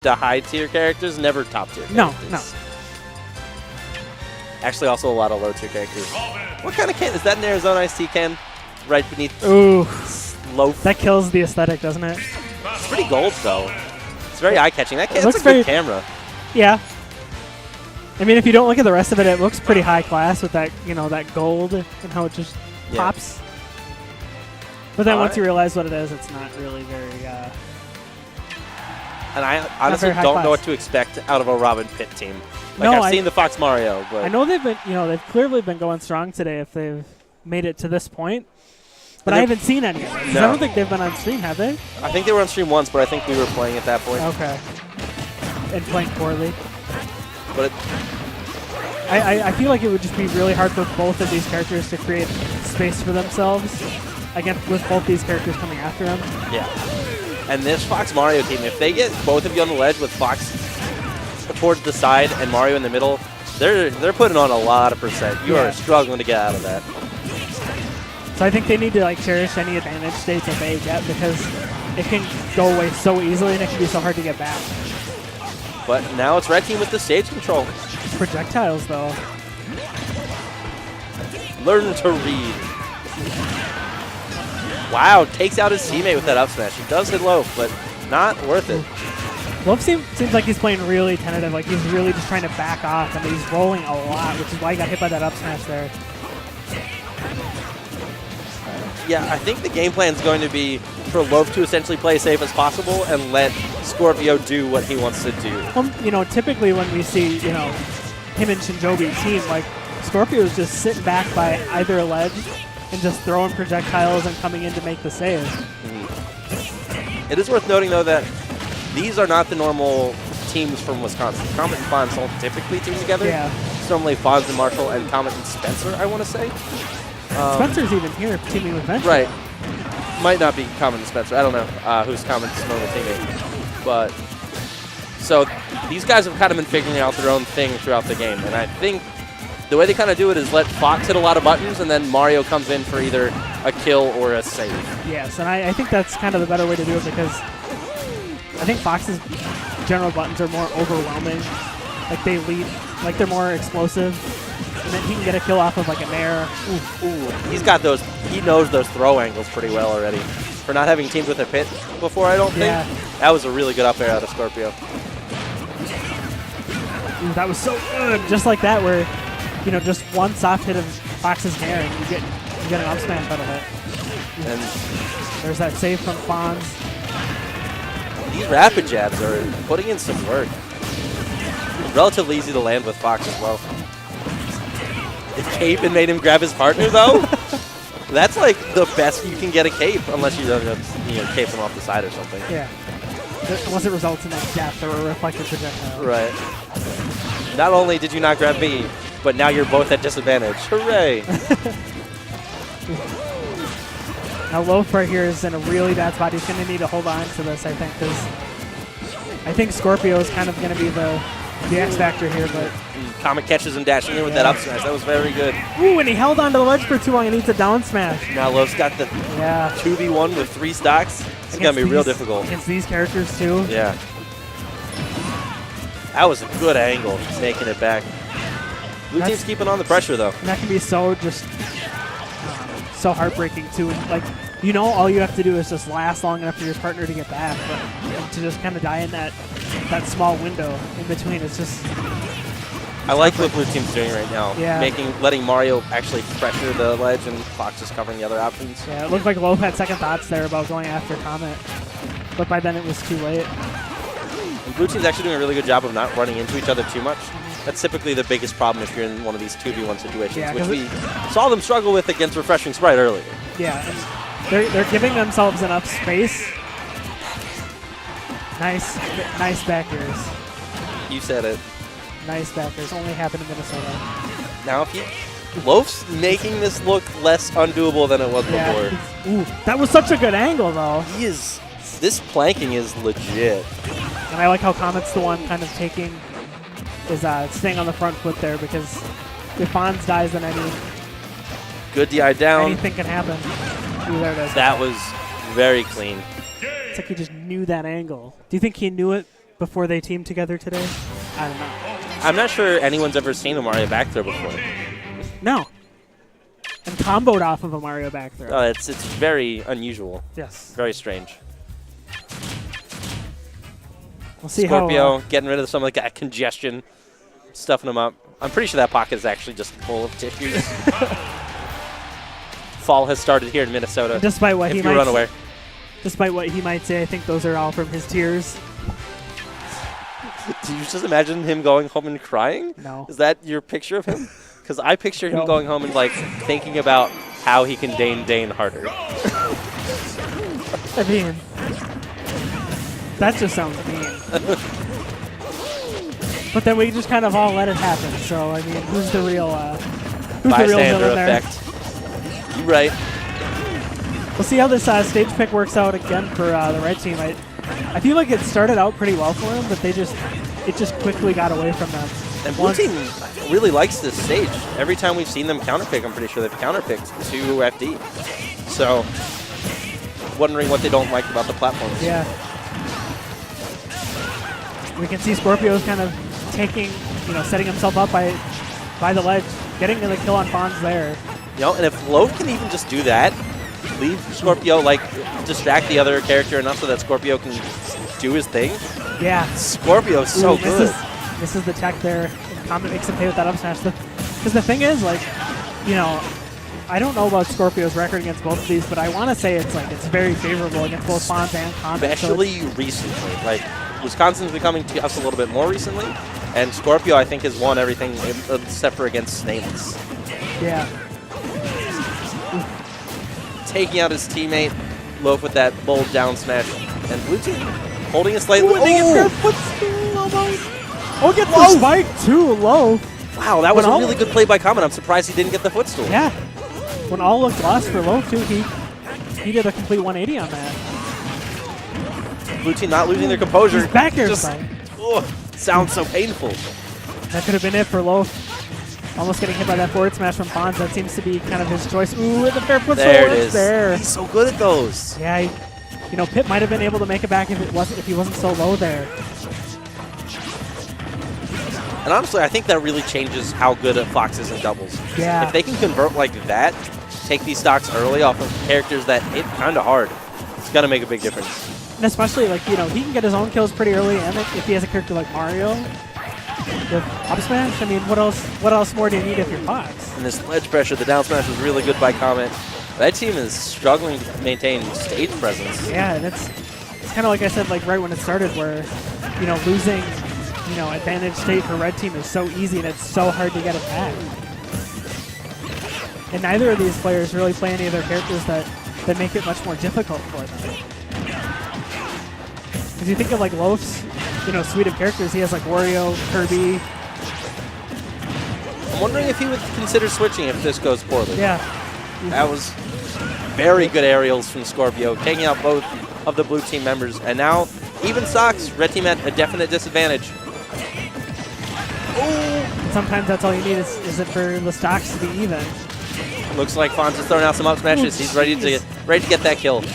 the high tier characters, never top tier characters. No. Actually, also a lot of low tier characters. What kind of can is that? An Arizona iced tea can, right beneath. Ooh, loaf. That kills the aesthetic, doesn't it? It's pretty gold though. It's very eye catching. That it's a good camera. Yeah. I mean, if you don't look at the rest of it, it looks pretty high class with that, that gold and how it just pops. But then once you realize what it is, it's not really very. And I honestly don't know what to expect out of a Robin Pitt team. Like I've seen the Fox Mario, but I know they've been, they've clearly been going strong today if they've made it to this point. But I haven't seen any of it. No. I don't think they've been on stream, have they? I think they were on stream once, but I think we were playing at that point. Okay. And playing poorly. But I feel like it would just be really hard for both of these characters to create space for themselves. Again, with both these characters coming after them. Yeah. And this Fox Mario team, if they get both of you on the ledge with Fox towards the side and Mario in the middle, they're putting on a lot of percent. You are struggling to get out of that. So I think they need to cherish any advantage states that they get because it can go away so easily and it can be so hard to get back. But now it's red team with the stage control. Projectiles though. Learn to read. Wow, takes out his teammate with that up smash. He does hit low, but not worth it. Loaf seems like he's playing really tentative, like he's really just trying to back off, and he's rolling a lot, which is why he got hit by that up smash there. Yeah, I think the game plan is going to be for Loaf to essentially play safe as possible and let Scorpio do what he wants to do. Typically when we see, him and Shinjobi team, like Scorpio's just sitting back by either ledge and just throwing projectiles and coming in to make the save. It is worth noting, though, that these are not the normal teams from Wisconsin. Comet and Fonz don't typically team together. Yeah. It's normally Fonz and Marshall and Comet and Spencer, I want to say. Spencer's even here teaming with Venture. Right. Might not be Comet and Spencer. I don't know who's Comet's normal teammate. But, so these guys have kind of been figuring out their own thing throughout the game. And I think the way they kind of do it is let Fox hit a lot of buttons, and then Mario comes in for either a kill or a save. Yes, and I think that's kind of the better way to do it because I think Fox's general buttons are more overwhelming. Like they lead, like they're more explosive, and then he can get a kill off of like a nair. Ooh. He's got those. He knows those throw angles pretty well already. For not having teamed with a Pit before, I don't think. That was a really good up air out of Scorpio. Ooh, that was so good. Just like that, where just one soft hit of Fox's hair and you get an up smash out of it. And there's that save from Fonz. These rapid jabs are putting in some work. It's relatively easy to land with Fox as well. If Cape and made him grab his partner, though, that's like the best you can get a Cape, unless you cape him off the side or something. Yeah. Unless it results in like death or a reflected projectile. Right. Not only did you not grab me, but now you're both at disadvantage. Hooray! Now Loaf right here is in a really bad spot. He's going to need to hold on to this, I think, because I think Scorpio is kind of going to be the X factor here. But Comet catches him dashing in with that up smash. That was very good. Ooh, and he held onto the ledge for too long. He needs a down smash. Now Loaf's got the 2v1 with 3 stocks. It's going to be real difficult. Against these characters, too. Yeah. That was a good angle, just making it back. Blue team's keeping on the pressure, though. And that can be so so heartbreaking, too. Like, all you have to do is just last long enough for your partner to get back. But to just kind of die in that small window in between, it's just... I like what Blue team's doing right now. Yeah. Letting Mario actually pressure the ledge and Fox just covering the other options. Yeah, it looked like Loaf had second thoughts there about going after Comet. But by then it was too late. And Blue team's actually doing a really good job of not running into each other too much. That's typically the biggest problem if you're in one of these 2v1 situations, which we saw them struggle with against Refreshing Sprite earlier. Yeah, and they're giving themselves enough space. Nice back airs. You said it. Nice back airs. Only happen in Minnesota. Now, Loaf's making this look less undoable than it was before. Ooh, that was such a good angle, though. This planking is legit. And I like how Comet's the one kind of staying on the front foot there, because if Fonz dies, then good DI down. Anything can happen. Ooh, there it is. That was very clean. It's like he just knew that angle. Do you think he knew it before they teamed together today. I don't know. I'm not sure anyone's ever seen a Mario back throw before. No. And comboed off of a Mario back throw. It's very unusual. Yes. Very strange. We'll see Scorpio how, getting rid of some of that congestion, stuffing him up. I'm pretty sure that pocket is actually just full of tissues. Fall has started here in Minnesota. despite what if he you're might unaware. Despite what he might say, I think those are all from his tears. Do you just imagine him going home and crying? No. Is that your picture of him? Because I picture him No. going home and like thinking about how he can Dane harder. I mean, that just sounds mean. But then we just kind of all let it happen. So I mean, who's the real Bystander villain there? effect. You're right. We'll see how this stage pick works out again for the red team. I feel like it started out pretty well for him, but it just quickly got away from them. And blue team really likes this stage. Every time we've seen them counterpick, I'm pretty sure they've counterpicked to FD. So, wondering what they don't like about the platforms. Yeah. We can see Scorpio's kind of setting himself up by the ledge, getting the kill on Fonz there. You know, and if Loaf can even just do that, leave Scorpio, like, distract the other character enough so that Scorpio can do his thing. Yeah. Scorpio's so good. Misses the tech there. Comet makes him pay with that up smash. Because the thing is, like, you know, I don't know about Scorpio's record against both of these, but I want to say it's very favorable against both Fonz and Comet. Especially recently. Like, Wisconsin's becoming to us a little bit more recently, and Scorpio, I think, has won everything except for against Snails. Yeah. Taking out his teammate, Loaf with that bold down smash, and blue team holding it slightly. Oh, get the spike too low. Wow, that was a really good play by Comet. I'm surprised he didn't get the footstool. Yeah. When all looked lost for Loaf too, he did a complete 180 on that. Blue team not losing their composure. He's back here, sounds so painful. That could have been it for Loaf. Almost getting hit by that forward smash from Fonz. That seems to be kind of his choice. Ooh, and the fair foot there it is. There. He's so good at those. Yeah, Pit might have been able to make it back if he wasn't so low there. And honestly, I think that really changes how good Fox is in doubles. Yeah. If they can convert like that, take these stocks early off of characters that hit kind of hard, it's going to make a big difference. And especially, like, he can get his own kills pretty early, and if he has a character like Mario with up smash, I mean, what else more do you need if you're Fox? And this ledge pressure, the down smash was really good by Comet. That team is struggling to maintain stage presence. Yeah, and it's kind of like I said, like right when it started, where losing advantage state for red team is so easy, and it's so hard to get it back. And neither of these players really play any of their characters that make it much more difficult for them. Because you think of like Loaf's suite of characters, he has like Wario, Kirby. I'm wondering if he would consider switching if this goes poorly. Yeah. That was very good aerials from Scorpio, taking out both of the blue team members. And now, even stocks, red team at a definite disadvantage. And sometimes that's all you need is it for the stocks to be even. Looks like Fonz is throwing out some up smashes. He's ready to get that kill.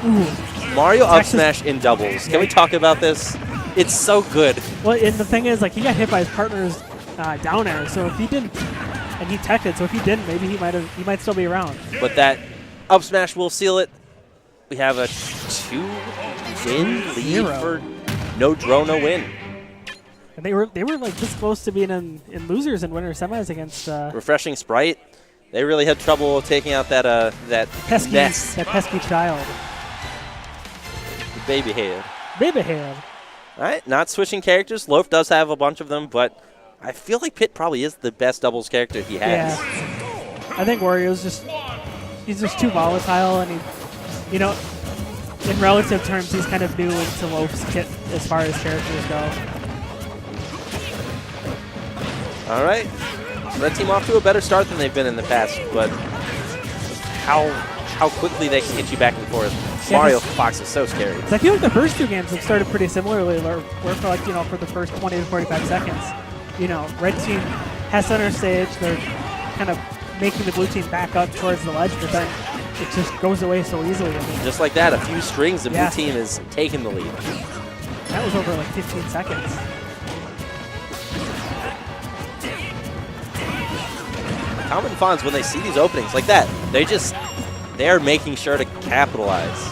Ooh. Mario up smash in doubles. Can we talk about this? It's so good. Well, and the thing is, like, he got hit by his partner's down air, so if he didn't, and he teched it, so if he didn't, maybe he might still be around. But that up smash will seal it. We have a 2-win lead for no draw, no win. And they were like this close to being in losers and winners semis against Refreshing Sprite. They really had trouble taking out that pesky mess. that pesky child. The baby head. Baby head. All right, not switching characters. Loaf does have a bunch of them, but I feel like Pit probably is the best doubles character he has. Yeah. I think Wario's he's just too volatile, and he, in relative terms, he's kind of new into Loaf's kit as far as characters go. All right, red team off to a better start than they've been in the past, but how quickly they can hit you back and forth. Yeah, Mario Fox is so scary. I feel like the first two games have started pretty similarly, where for like for the first 20 to 45 seconds, red team has center stage. They're kind of making the blue team back up towards the ledge, but then it just goes away so easily. I mean, just like that, a few strings, the blue team is taking the lead. That was over like 15 seconds. Common fans, when they see these openings like that, they're making sure to capitalize.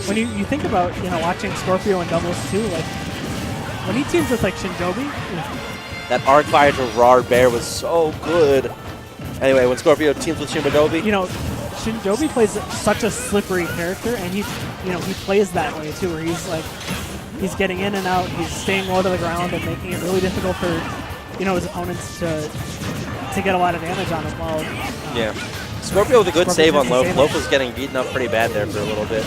When you think about, watching Scorpio in doubles too, like, when he teams with like Shinjobi, that Arc Fire to Rar Bear was so good. Anyway, when Scorpio teams with Shinjobi, Shinjobi plays such a slippery character, and he plays that way too, where he's getting in and out, he's staying low to the ground, and making it really difficult for his opponents to get a lot of damage on him. Well, yeah, Scorpio with a good save on Loaf. Loaf was getting beaten up pretty bad there for a little bit.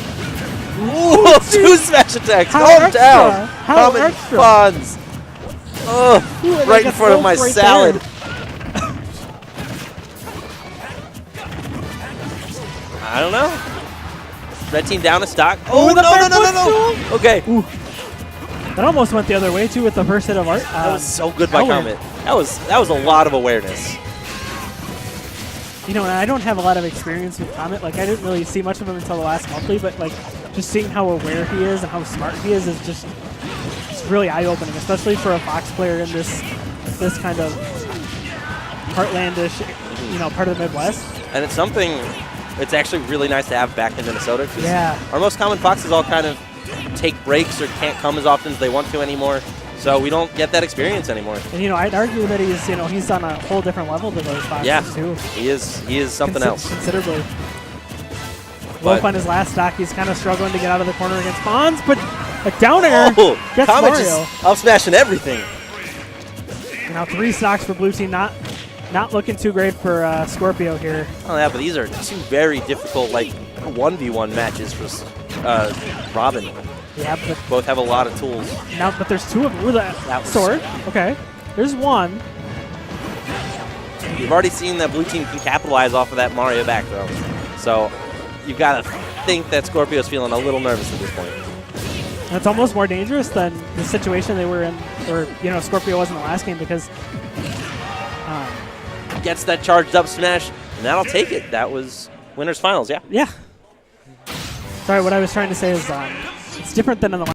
Ooh, 2 smash attacks! Calm down! Common fans! Oh, right in front of my salad. I don't know. Red team down a stock. Oh, no. Okay. Ooh. That almost went the other way, too, with the first hit of Art. That was so good by Comet. That was a lot of awareness. And I don't have a lot of experience with Comet. Like, I didn't really see much of him until the last monthly, but, like, just seeing how aware he is and how smart he is just really eye-opening, especially for a Fox player in this kind of heartlandish, part of the Midwest. And it's something it's actually really nice to have back in Minnesota. Yeah. Our most common Foxes all kind of take breaks or can't come as often as they want to anymore. So we don't get that experience anymore. And I'd argue that he's on a whole different level than those Foxes too. He is something else. Considerably. Loaf on his last stock, he's kind of struggling to get out of the corner against Fonz, but a down air gets Comet Mario. Just up smashing everything. Now 3 stocks for blue team, not looking too great for Scorpio here. Oh yeah, but these are 2 very difficult 1v1 matches for Robin. Yeah, but both have a lot of tools. Now, but there's 2 of them. Ooh, that sword. Okay. There's 1. You've already seen that blue team can capitalize off of that Mario back throw. So you've got to think that Scorpio's feeling a little nervous at this point. And it's almost more dangerous than the situation they were in, or Scorpio was in the last game, because gets that charged up smash, and that'll take it. That was winners finals, yeah. Yeah. Sorry, what I was trying to say is it's different than in the